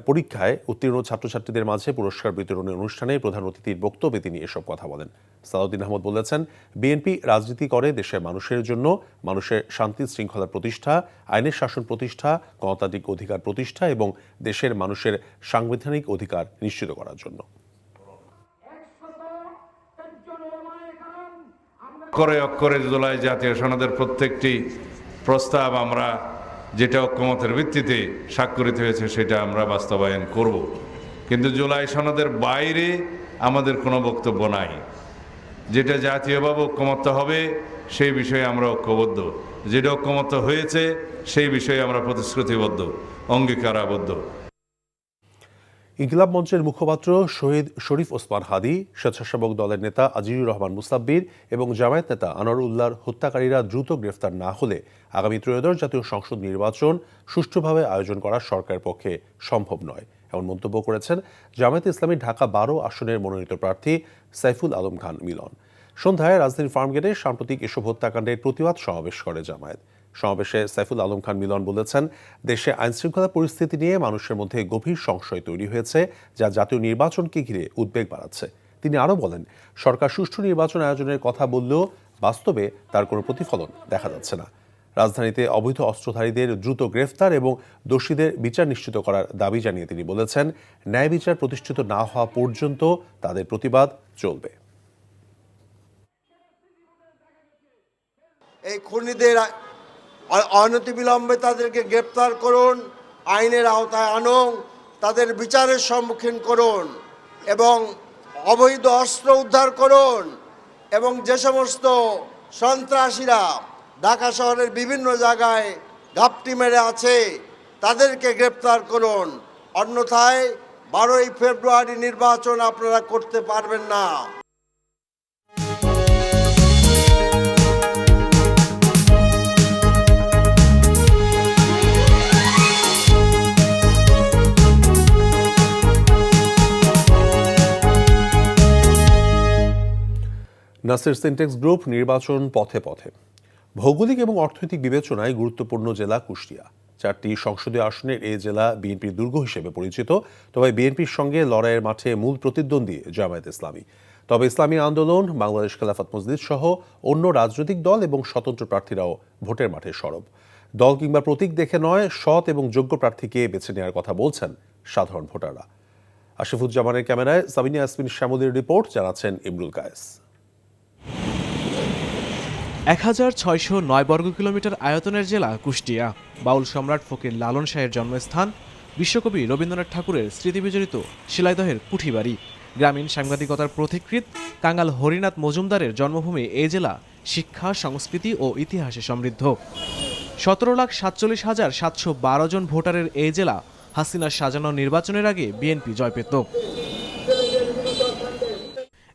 পরীক্ষায় উত্তীর্ণ ছাত্রছাত্রীদের মাঝে পুরস্কার বিতরণের অনুষ্ঠানে প্রধান অতিথির বক্তব্যে তিনি এসব কথা বলেন। সালাউদ্দিন আহমদ বলেছেন, বিএনপি রাজনীতি করে দেশের মানুষের জন্য, মানুষের শান্তি শৃঙ্খলা প্রতিষ্ঠা, আইনের শাসন প্রতিষ্ঠা, গণতান্ত্রিক অধিকার প্রতিষ্ঠা এবং দেশের মানুষের সাংবিধানিক অধিকার নিশ্চিত করার জন্য। অক্ষরে অক্ষরে জুলাই জাতীয় সনদের প্রত্যেকটি প্রস্তাব আমরা যেটা ঐক্যমতের ভিত্তিতে স্বাক্ষরিত হয়েছে সেটা আমরা বাস্তবায়ন করব। কিন্তু জুলাই সনদের বাইরে আমাদের কোনো বক্তব্য নাই। যেটা জাতীয়ভাবে ঐক্যমত্য হবে সেই বিষয়ে আমরা ঐক্যবদ্ধ, যেটা ঐক্যমত্য হয়েছে সেই বিষয়ে আমরা প্রতিশ্রুতিবদ্ধ, অঙ্গীকারাবদ্ধ। ইনকিলাব মঞ্চের মুখপাত্র শহীদ শরীফ ওসমান হাদি, স্বেচ্ছাসেবক দলের নেতা আজিজুর রহমান মুসাব্বির এবং জামায়াত নেতা আনোয়ার উল্লাহর হত্যাকারীরা দ্রুত গ্রেফতার না হলে আগামী ত্রয়োদশ জাতীয় সংসদ নির্বাচন সুষ্ঠুভাবে আয়োজন করা সরকারের পক্ষে সম্ভব নয়, এমন মন্তব্য করেছেন জামায়াতে ইসলামী ঢাকা 12 আসনের মনোনীত প্রার্থী সাইফুল আলম খান মিলন। সন্ধ্যায় রাজধানীর ফার্মগেটে সাম্প্রতিক এসব হত্যাকাণ্ডের প্রতিবাদ সমাবেশ করে জামায়াত। সমাবেশে সাইফুল আলম খান মিলন বলেছেন, দেশে আইনশৃঙ্খলা পরিস্থিতি নিয়ে মানুষের মধ্যে গভীর সংশয় তৈরি হয়েছে, যা জাতীয় নির্বাচনকে ঘিরে উদ্বেগ বাড়াচ্ছে। তিনি আরও বলেন, সরকার সুষ্ঠু নির্বাচন আয়োজনের কথা বললেও বাস্তবে তার কোনো প্রতিফলন দেখা যাচ্ছে না। রাজধানীতে অবৈধ অস্ত্রধারীদের দ্রুত গ্রেফতার এবং দোষীদের বিচার নিশ্চিত করার দাবি জানিয়ে তিনি বলেছেন, ন্যায় বিচার প্রতিষ্ঠিত না হওয়া পর্যন্ত তাদের প্রতিবাদ চলবে। এই খুনিদের অনতিবিলম্বে তাদেরকে গ্রেপ্তার করুন, আইনের আওতায় আনুন, তাদের বিচারের সম্মুখীন করুন এবং অবৈধ অস্ত্র উদ্ধার করুন এবং যে সমস্ত সন্ত্রাসীরা ঢাকা শহরের বিভিন্ন জায়গায় ঘাপটি মেরে আছে তাদেরকে গ্রেপ্তার করুন। অন্যথায় 12ই ফেব্রুয়ারি নির্বাচন আপনারা করতে পারবেন না। নাসির সিনটেক্স গ্রুপ নির্বাচন পথে পথে। ভৌগোলিক এবং অর্থনৈতিক বিবেচনায় গুরুত্বপূর্ণ জেলা কুষ্টিয়া। 4টি সংসদীয় আসনের এই জেলা বিএনপির দুর্গ হিসেবে পরিচিত। তবে বিএনপির সঙ্গে লড়াইয়ের মাঠে মূল প্রতিদ্বন্দ্বী জামায়াত ইসলামী। তবে ইসলামী আন্দোলন, বাংলাদেশ খেলাফত মজলিস সহ অন্য রাজনৈতিক দল এবং স্বতন্ত্র প্রার্থীরাও ভোটের মাঠে সরব। দল কিংবা প্রতীক দেখে নয়, সৎ এবং যোগ্য প্রার্থীকে বেছে নেওয়ার কথা বলছেন সাধারণ ভোটাররা। আশিফুজ্জামানের ক্যামেরায় সাবিনা ইয়াসমিন শ্যামলীর রিপোর্ট, জানাচ্ছেন ইমরুল কায়েস। 1609 বর্গ কিলোমিটার আয়তনের জেলা কুষ্টিয়া। বাউল সম্রাট ফকির লালন শাহের জন্মস্থান, বিশ্বকবি রবীন্দ্রনাথ ঠাকুরের স্মৃতিবিজড়িত শিলাইদহের কুঠিবাড়ি। গ্রামীণ সাংবাদিকতার পথিকৃৎ কাঙ্গাল হরিনাথ মজুমদারের জন্মভূমি এই জেলা শিক্ষা, সংস্কৃতি ও ইতিহাসে সমৃদ্ধ। 17,47,712 জন ভোটারের এই জেলা হাসিনার সাজানো নির্বাচনের আগে বিএনপি জয় পেত।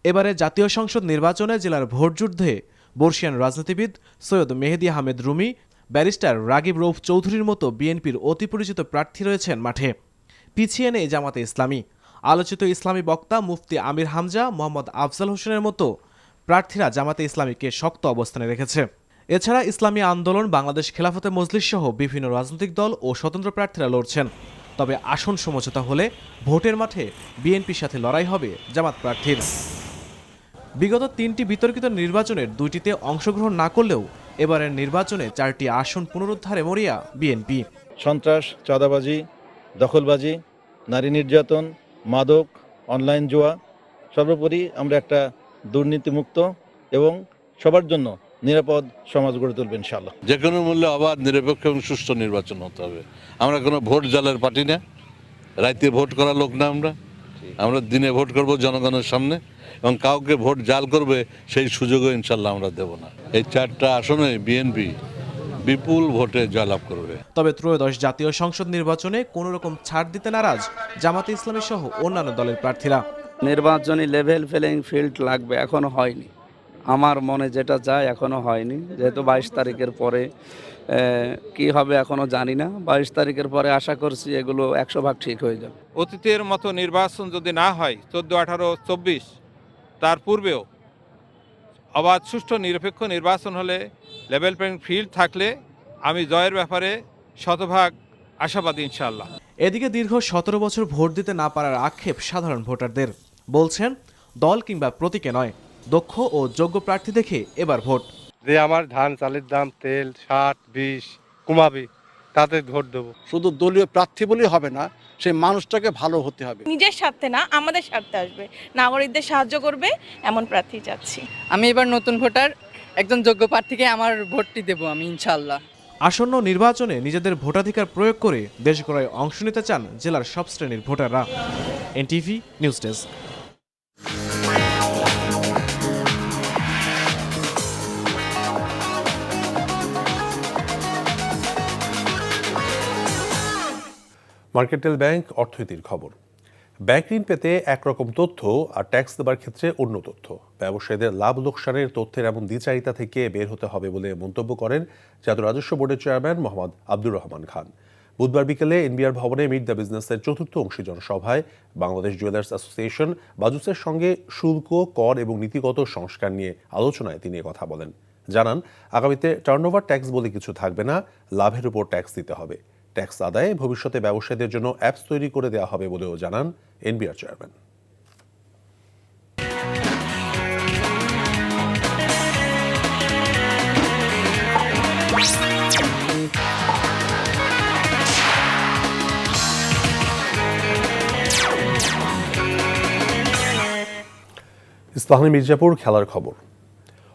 এবারে জাতীয় সংসদ নির্বাচনে জেলার ভোটযুদ্ধে বর্ষিয়ান রাজনীতিবিদ সৈয়দ মেহেদী আহমেদ রুমি, ব্যারিস্টার রাগিব রৌফ চৌধুরীর মতো বিএনপির অতি পরিচিত প্রার্থী রয়েছেন মাঠে। পিছিয়ে নেই জামাতে ইসলামী। আলোচিত ইসলামী বক্তা মুফতি আমির হামজা, মোহাম্মদ আফজাল হোসেনের মতো প্রার্থীরা জামাতে ইসলামীকে শক্ত অবস্থানে রেখেছে। এছাড়া ইসলামী আন্দোলন, বাংলাদেশ খেলাফতে মজলিস সহ বিভিন্ন রাজনৈতিক দল ও স্বতন্ত্র প্রার্থীরা লড়ছেন। তবে আসন সমঝোতা হলে ভোটের মাঠে বিএনপির সাথে লড়াই হবে জামাত প্রার্থীর। বিগত 3টি বিতর্কিত নির্বাচনের 2টিতে অংশগ্রহণ না করলেও এবারের নির্বাচনে 4টি আসন পুনরুদ্ধারে মরিয়া বিএনপি। সন্ত্রাস, চাঁদাবাজি, দখলবাজি, নারী নির্যাতন, মাদক, অনলাইন জুয়া, সর্বোপরি আমরা একটা দুর্নীতিমুক্ত এবং সবার জন্য নিরাপদ সমাজ গড়ে তুলব ইনশাআল্লাহ। যে কোনো মূল্যে অবাধ, নিরপেক্ষ এবং সুষ্ঠু নির্বাচন হতে হবে। আমরা কোনো ভোট জালের পার্টি না, রাইতে ভোট করার লোক না। আমরা দিনে ভোট করব জনগণের সামনে, এবং কাউকে ভোট জাল করবে সেই সুযোগও ইনশাল্লাহ আমরা দেব না। এই 4টা আসনে বিএনপি বিপুল ভোটে জয়লাভ করবে। তবে ত্রয়োদশ জাতীয় সংসদ নির্বাচনে কোনো রকম ছাড় দিতে নারাজ জামাতে ইসলামী সহ অন্যান্য দলের প্রার্থীরা। নির্বাচনী লেভেল প্লেইং ফিল্ড লাগবে, এখনো হয়নি। আমার মনে যেটা চায় এখনো হয়নি, যেহেতু 22 তারিখের পরে কি হবে এখনো জানি না। 22 তারিখের পরে আশা করছি এগুলো 100% ঠিক হয়ে যাবে। অতীতের মতো নির্বাচন যদি না হয় 14, 18, 24, তার পূর্বেও অবাধ, সুষ্ঠু, নিরপেক্ষ নির্বাচন হলে, লেভেল প্লেইং ফিল্ড থাকলে আমি জয়ের ব্যাপারে শতভাগ আশাবাদী ইনশাআল্লাহ। এদিকে দীর্ঘ 17 বছর ভোট দিতে না পারার আক্ষেপ সাধারণ ভোটারদের। বলছেন দল কিংবা প্রতীকে নয়, দক্ষ ও যোগ্য প্রার্থী দেখে এবার ভোট। যে আমার ধান চালের দাম, তেল, 60-20 কমাবে, তাতে ভোট দেবো। শুধু দলীয় প্রার্থী বলেই হবে না, সেই মানুষটাকে ভালো হতে হবে। নিজের স্বার্থে না, আমাদের স্বার্থে আসবে, নাগরিকদের সাহায্য করবে এমন প্রার্থী চাচ্ছি। আমি এবার নতুন ভোটার, একজন যোগ্য প্রার্থীকে আমার ভোটটি দেব আমি ইনশাআল্লাহ। আসন্ন নির্বাচনে নিজেদের ভোটাধিকার প্রয়োগ করে দেশ গড়ায় অংশ নিতে চান জেলার সব শ্রেণীর ভোটাররা। NTV news desk. Mercantile bank অর্থনীতির খবর। ব্যাংক ঋণ পেতে একরকম তথ্য আর ট্যাক্স দেবার ক্ষেত্রে অন্য তথ্য। ব্যবসায়ীদের লাভ লোকসানের তথ্যের এমন দ্বিচারিতা থেকে বের হতে হবে বলে মন্তব্য করেন জাতীয় রাজস্ব বোর্ডের চেয়ারম্যান মোহাম্মদ আব্দুর রহমান খান। বুধবার বিকেলে এনবিআর ভবনে মিট দ্য বিজনেসের 4র্থ অংশী জনসভায় বাংলাদেশ জুয়েলার্স অ্যাসোসিয়েশন বাজুসের সঙ্গে শুল্ক, কর এবং নীতিগত সংস্কার নিয়ে আলোচনায় তিনি কথা বলেন। জানান, আগামীতে টার্নওভার ট্যাক্স বলে কিছু থাকবে না, লাভের উপর ট্যাক্স দিতে হবে। ট্যাক্স আদায়ে ভবিষ্যতে ব্যবসায়ীদের জন্য অ্যাপস তৈরি করে দেওয়া হবে বলেও জানান এনবিআর চেয়ারম্যান। ইস্পাহানি মির্জাপুর খেলার খবর।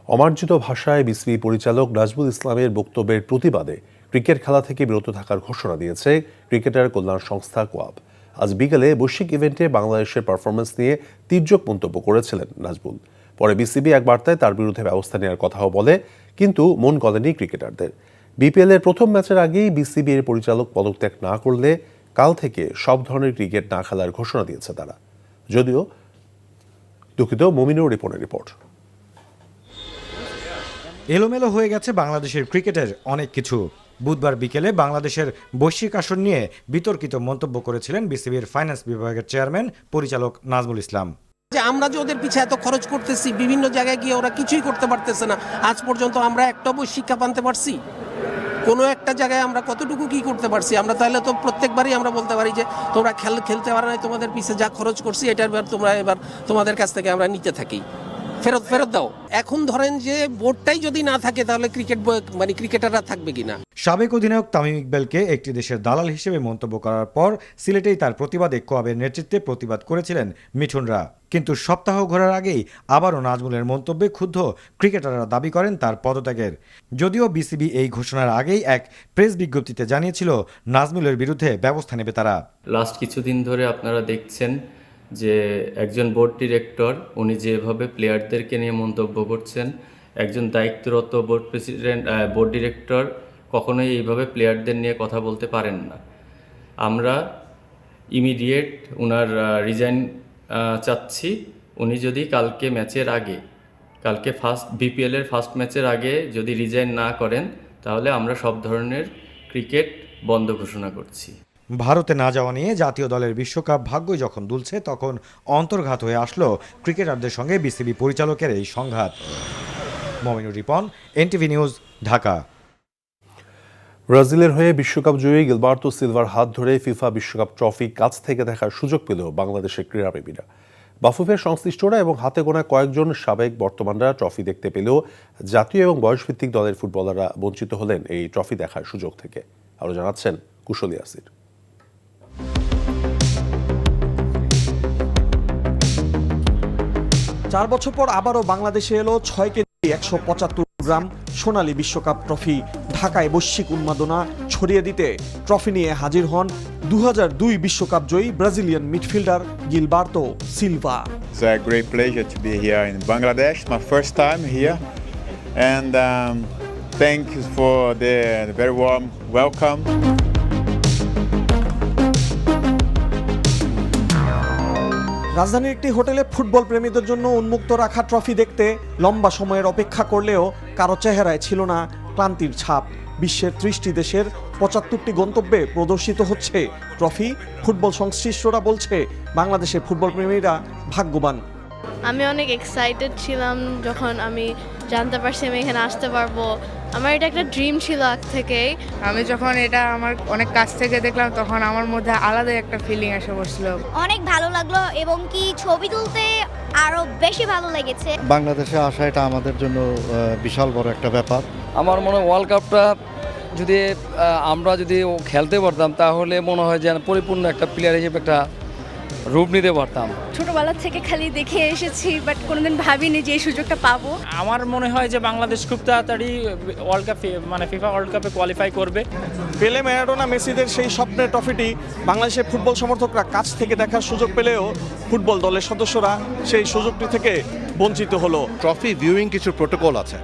অমার্জিত ভাষায় বিসিবি পরিচালক নাজমুল ইসলামের বক্তব্যের প্রতিবাদে ক্রিকেট খেলা থেকে বিরত থাকার ঘোষণা দিয়েছে ক্রিকেটার কল্যাণ সংস্থা কোয়াব। আজ বিকেলে বৈশ্বিক ইভেন্টে বাংলাদেশের পারফরমেন্স নিয়ে তীর্যক মন্তব্য করেছিলেন নাজমুল। পরে বিসিবি এক বার্তায় তার বিরুদ্ধে ব্যবস্থা নেওয়ার কথাও বলে, কিন্তু মন গলেনি ক্রিকেটারদের। বিপিএল এর প্রথম ম্যাচের আগেই বিসিবি এর পরিচালক পদত্যাগ না করলে কাল থেকে সব ধরনের ক্রিকেট না খেলার ঘোষণা দিয়েছে তারা। যদিও মমিনুর রিপোর্ট। এলোমেলো হয়ে গেছে বাংলাদেশের ক্রিকেটের অনেক কিছু। বুধবার বিকেলে বাংলাদেশের বৈশ্বিক আসন নিয়ে বিতর্কিত মন্তব্য করেছিলেন বিসিবির ফাইন্যান্স বিভাগের চেয়ারম্যান পরিচালক নাজমুল ইসলাম। যে আমরা যে ওদের পিছে এত খরচ করতেছি, বিভিন্ন জায়গায় গিয়ে ওরা কিছুই করতে পারতেছে না। আজ পর্যন্ত আমরা একটা বই শিক্ষা পানতে পারছি? কোনো একটা জায়গায় আমরা কতটুকু কি করতে পারছি? আমরা তাহলে তো প্রত্যেকবারই আমরা বলতে পারি যে তোমরা খেলতে পারো না, তোমাদের পিছে যা খরচ করছি এটার তোমরা এবার তোমাদের কাছ থেকে আমরা নিতে থাকি, ফেরত দাও। এখন ধরেন যে বোর্ডটাই যদি না থাকে তাহলে ক্রিকেটাররা থাকবে কিনা? সাবেক অধিনায়ক তামিম ইকবালকে একটি দেশের দালাল হিসেবে মন্তব্য করার পর সিলেটেই তার প্রতিবাদে কোয়াবের নেতৃত্বে প্রতিবাদ করেছিলেন মিঠুনরা। কিন্তু সপ্তাহ ঘোরার আগেই আবারও নাজমুলের মন্তব্যে ক্ষুব্ধ ক্রিকেটাররা দাবি করেন তার পদত্যাগের। যদিও বিসিবি এই ঘোষণার আগেই এক প্রেস বিজ্ঞপ্তিতে জানিয়েছিল নাজমুলের বিরুদ্ধে ব্যবস্থা নেবে তারা। লাস্ট কিছুদিন ধরে আপনারা দেখছেন যে একজন বোর্ড ডিরেক্টর উনি যেভাবে প্লেয়ারদেরকে নিয়ে মন্তব্য করছেন, একজন দায়িত্বরত বোর্ড ডিরেক্টর কখনোই এইভাবে প্লেয়ারদের নিয়ে কথা বলতে পারেন না। আমরা ইমিডিয়েট ওনার রিজাইন চাচ্ছি। উনি যদি কালকে ম্যাচের আগে, কালকে বিপিএলের ফার্স্ট ম্যাচের আগে যদি রিজাইন না করেন, তাহলে আমরা সব ধরনের ক্রিকেট বন্ধ ঘোষণা করছি। ভারতে না যাওয়া নিয়ে জাতীয় দলের বিশ্বকাপ ভাগ্যই যখন দুলছে, তখন অন্তর্ঘাত হয়ে আসলো ক্রিকেটারদের সঙ্গে বিসিবি পরিচালকের এই সংঘাত। Mominur Ripon, NTV news, Dhaka. ব্রাজিলের হয়ে বিশ্বকাপ জয়ী গিলবার্তো সিলভার হাত ধরে ফিফা বিশ্বকাপ ট্রফি কাছ থেকে দেখার সুযোগ পেল বাংলাদেশের ক্রীড়াপ্রেমীরা। বাফুফের সংশ্লিষ্টরা এবং হাতে গোনা কয়েকজন সাবেক বর্তমানরা ট্রফি দেখতে পেলেও জাতীয় এবং বয়সভিত্তিক দলের ফুটবলাররা বঞ্চিত হলেন এই ট্রফি দেখার সুযোগ থেকে। আরও জানাচ্ছেন কুশলী আসির। 4 বছর পর আবারও বাংলাদেশে এলো 6 কেজি 175 গ্রাম সোনালী বিশ্বকাপ ট্রফি। ঢাকায় বৈশ্বিক উন্মাদনা ছড়িয়ে দিতে ট্রফি নিয়ে হাজির হন 2002 বিশ্বকাপ জয়ী Brazilian midfielder Gilberto Silva. It's a great pleasure to be here in Bangladesh, my first time here, and thank you for the very warm welcome. রাজধানীর একটি হোটেলে ফুটবল প্রেমীদের জন্য উন্মুক্ত রাখা ট্রফি দেখতে লম্বা সময়ের অপেক্ষা করলেও কারো চেহারায় ছিল না ক্লান্তির ছাপ। বিশ্বের 30টি দেশের 75টি গন্তব্যে প্রদর্শিত হচ্ছে ট্রফি। ফুটবল সংশ্লিষ্টরা বলছে বাংলাদেশের ফুটবল প্রেমীরা ভাগ্যবান। আমি অনেক এক্সাইটেড ছিলাম যখন আমি জানতে পারছি আমি এখানে আসতে পারবো। আমার এটা একটা ড্রিম ছিল আগ থেকেই। আমি যখন এটা আমার অনেক কাছ থেকে দেখলাম, তখন আমার মধ্যে আলাদা একটা ফিলিং এসে বসলো। অনেক ভালো লাগলো এবং কি ছবি তুলতে আরো বেশি ভালো লেগেছে। বাংলাদেশে আসা এটা আমাদের জন্য বিশাল বড় একটা ব্যাপার। আমার মনে হয় ওয়ার্ল্ড কাপটা যদি আমরা যদি খেলতে পারতাম, তাহলে মনে হয় যে পরিপূর্ণ একটা প্লেয়ার হিসেবে একটা রূপ নিতে পারতাম। ছোটবেলা থেকে খালি দেখে এসেছি, বাট কোনোদিন ভাবিনি যে এই সুযোগটা পাবো। আমার মনে হয় যে বাংলাদেশ খুব তাড়াতাড়ি ওয়ার্ল্ড কাপে ফিফা ওয়ার্ল্ড কাপে কোয়ালিফাই করবে। পেলে, ম্যারাডোনা, মেসিদের সেই স্বপ্নের ট্রফিটি বাংলাদেশের ফুটবল সমর্থকরা কাছ থেকে দেখার সুযোগ পেলেও ফুটবল দলের সদস্যরা সেই সুযোগটি থেকে বঞ্চিত হলো। ট্রফি ভিউইং কিছু প্রোটোকল আছে,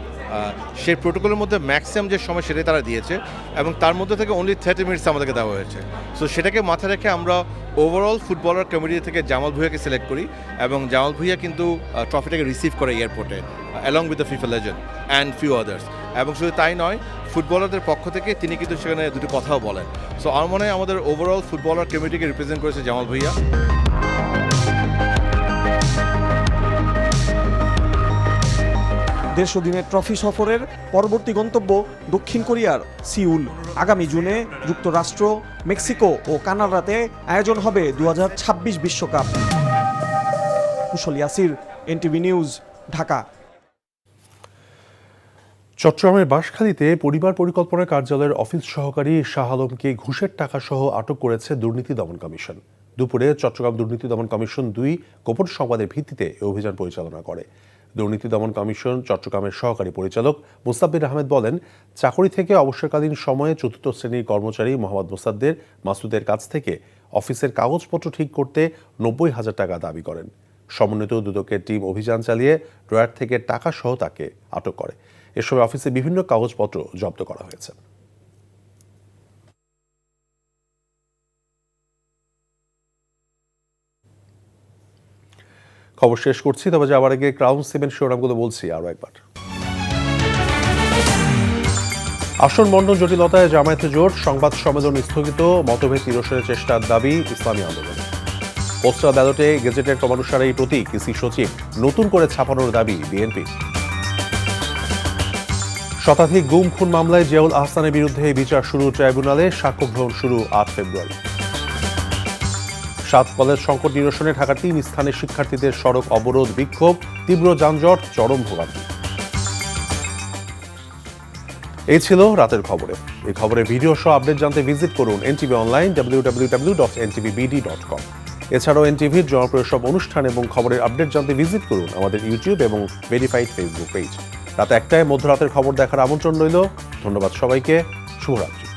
সেই প্রোটোকলের মধ্যে ম্যাক্সিমাম যে সময় সেটাই তারা দিয়েছে এবং তার মধ্যে থেকে অনলি 30 মিনিটস আমাদেরকে দেওয়া হয়েছে। সো সেটাকে মাথায় রেখে আমরা ওভারঅল ফুটবলার কমিটি থেকে জামাল ভুঁইয়াকে সিলেক্ট করি এবং জামাল ভুঁইয়া কিন্তু ট্রফিটাকে রিসিভ করে এয়ারপোর্টে along with the FIFA legend and few others. এবং শুধু তাই নয়, ফুটবলারদের পক্ষ থেকে তিনি কিন্তু সেখানে দুটি কথাও বলেন। সো আমার মনে হয় আমাদের ওভারঅল ফুটবলার কমিটিকে রিপ্রেজেন্ট করেছে জামাল ভুঁইয়া। 150 দিনের ট্রফি সফরের পরবর্তী গন্তব্য দক্ষিণ কোরিয়ার সিউল। আগামী জুনে যুক্তরাষ্ট্র, মেক্সিকো ও কানাডাতে আয়োজন হবে 2026 বিশ্বকাপ। কুশলী আসির, এনটিভি নিউজ, ঢাকা। চট্টগ্রামের বাঁশখালীতে পরিবার পরিকল্পনা কার্যালয়ের অফিস সহকারী শাহ আলমকে ঘুষের টাকা সহ আটক করেছে দুর্নীতি দমন কমিশন। দুপুরে চট্টগ্রাম দুর্নীতি দমন কমিশন 2 গোপন সংবাদের ভিত্তিতে এই অভিযান পরিচালনা করে। দুর্নীতি দমন কমিশন চট্টগ্রামের সহকারী পরিচালক মুস্তাব্বির আহমেদ বলেন, চাকরি থেকে অবসরকালীন সময়ে 4র্থ শ্রেণীর কর্মচারী মোহাম্মদ মাসুদের কাছ থেকে অফিসের কাগজপত্র ঠিক করতে 90,000 টাকা দাবি করেন। সমন্বিত দুদকের টিম অভিযান চালিয়ে ড্রয়ার থেকে টাকা সহ তাকে আটক করে। এ সময় অফিসে বিভিন্ন কাগজপত্র জব্দ করা হয়েছে। খবর শেষ করছি, তবে যাওয়ার আগে ক্রাউন সিমেন্ট শিরোনামগুলো বলছি আরও একবার। আসন বন্টন জটিলতায় জামায়াতে জোট, সংবাদ সম্মেলন স্থগিত, মতভেদ নিরসনের চেষ্টার দাবি ইসলামী আন্দোলনে। পোস্টাল ব্যালটে গেজেটের ক্রমানুসারেই প্রতীক ইসি সচিব, নতুন করে ছাপানোর দাবি বিএনপি। শতাধিক গুম খুন মামলায় জিয়াউল আহসানের বিরুদ্ধে বিচার শুরু ট্রাইব্যুনালে, সাক্ষ্য গ্রহণ শুরু 8 ফেব্রুয়ারি। 7 কলেজ সংকট নিরসনে ঢাকার 3 স্থানে শিক্ষার্থীদের সড়ক অবরোধ, বিক্ষোভ, তীব্র যানজট, চরম ভোগান্তি। এই ছিল রাতের খবরে। এই খবরের ভিডিও সহ আপডেট জানতে ভিজিট করুন এনটিভি অনলাইন www.ntvbd.com। এছাড়াও এনটিভির জনপ্রিয় সব অনুষ্ঠান এবং খবরের আপডেট জানতে ভিজিট করুন আমাদের ইউটিউব এবং ভেরিফাইড ফেসবুক পেজ। রাত 1টায় মধ্যরাতের খবর দেখার আমন্ত্রণ রইল। ধন্যবাদ সবাইকে, শুভরাত্রি।